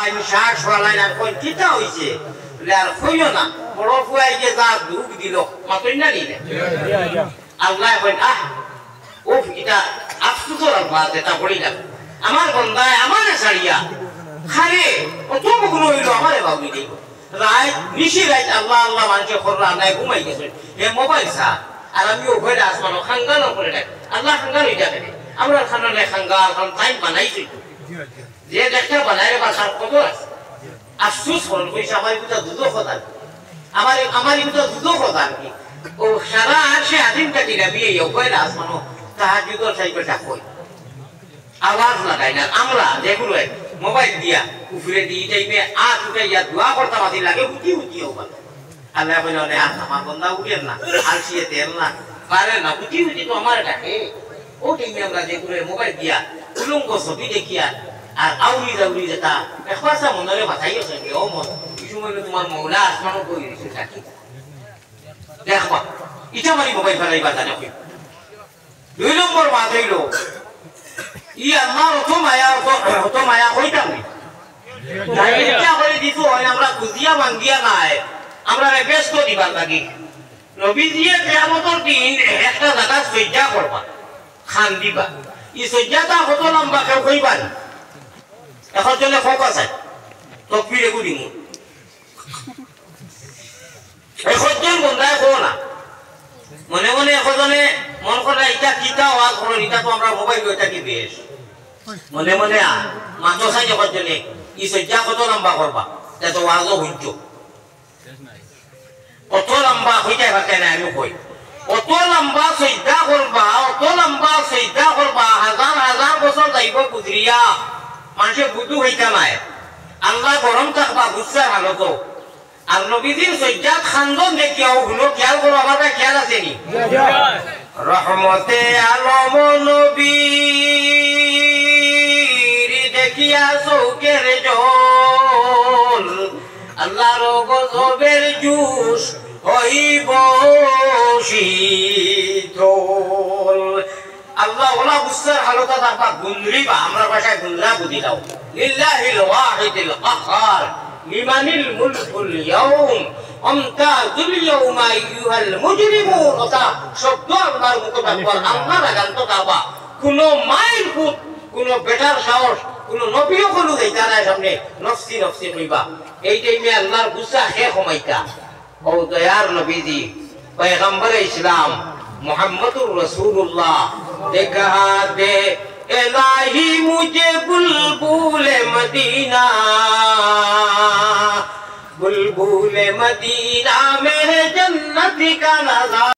আমি শ্বাস ফলাই না কোন কিতা হইছে আর কইও না বড় ফুয়াই যে যা দুঃখ দিল মাতই না নিলে আল্লাহ কইন ও এটা আফসোসের আওয়াজ এটা পড়ি না আমার বন্দায় আমারে ছাড়িয়া খারে কত বগুলো হইলো আমারে বাউনি দিব রাত নিশি রাত আল্লাহ আল্লাহ মানুষে খররা নাই ঘুমাই গেছে এ মোবাইল সা আর আমি ওখানে আসমানো খাঙ্গাল করে দেখ আল্লাহ খাঙ্গাল হইয়া গেলে আমরা খানালে খাঙ্গাল খান টাইম বানাইছি যে দেখা বানাইরে বাসার কত আছে আফসোস করুন কইছে আমার এটা দুধ কথা আমার এটা দুধ কথা কি ও সারা আসে আদিম কাটি গাবি এই ওখানে আসমানো তাহাজ্জুদের সাইকে ডাকই আওয়াজ লাগাই না আমরা যেগুলো মোবাইল দিয়া উফরে দি টাইমে উঠাইয়া দোয়া করতে বাতি লাগে উঠি উঠিও ভালো আল্লাহ বলে আমার বন্ধা উঠেন না আলসিয়ে দেন না পারে না উঠি উঠি তো আমার ডাকে ও টাইমে আমরা যেগুলো মোবাইল দিয়া উলঙ্গ ছবি দেখিয়া আর আউরি জাউরি যেটা একবারটা মনরে বাঁচাই আছে ও মন কিছু মনে তোমার মৌলা আসমানও কই দিছে ডাকি দেখবা ইটা মারি মোবাইল ফেলাইবা জানে কই 2 নম্বর বাদ হইল ই আল্লাহ অত মায়া কইতাম এটা করে দিছো আমরা খুঁজিয়া ভাঙ্গিয়া নাই আমরা ব্যস্ত দিবার লাগি নবীজিয়ে কিয়ামতের দিন একটা জায়গা সজ্জা করবা খান দিবা ই সজ্জাটা কত লম্বা কেউ কইবা এখন চলে ফোকাস আছে তকবীরে গুদিমু এখন বন্ধায় কো না মনে মনে একজনে মন করে এটা কিতা আওয়াজ করো এটা তো আমরা মোবাইল এটা কি বেশ মনে মনে মাথা সাই যখন চলে ই সজ্জা কত লম্বা করবা তা তো আওয়াজও হইছো কত লম্বা হইতে পারে না আমি কই কত লম্বা সজ্জা করবা হাজার হাজার বছর যাইব গুজরিয়া মানুষে বুদ্ধু হইতা নাই আল্লাহ গরম থাকবা গুচ্ছা ভালো তো আর নবীজির সজ্জাত খান্দন দেখিয়াও হলো খেয়াল করো আমার খেয়াল আছে নি রহমতে আলম নবীর দেখিয়া চৌকের জল আল্লাহর গজবের জুস হইব শীতল আল্লাহ ওলা বুঝছার হালতা তারপর গুনরিবা আমরা ভাষায় গুনরা বুঝি দাও লিল্লাহিল ওয়াহিদিল কাহ্হার লিমানিল মুলকুল ইয়াউম আমতাযুল ইয়াউমা আইয়ুহাল মুজরিমুন ওটা শব্দ আল্লাহর মুখে বল আল্লাহ গান্ত কাবা কোন মাইল ফুট কোন বেটার সাহস কোন নবীও কোন দেইতা না সামনে নফসি নফসি কইবা এই টাইমে আল্লাহর গুসা হে কমাইতা ও দয়ার নবীজি পয়গম্বর ইসলাম मुहम्मदुर रसूलुल्लाह ने कहा दे इलाही मुझे बुलबुल मदीना मेरे जन्नत का नज़ारा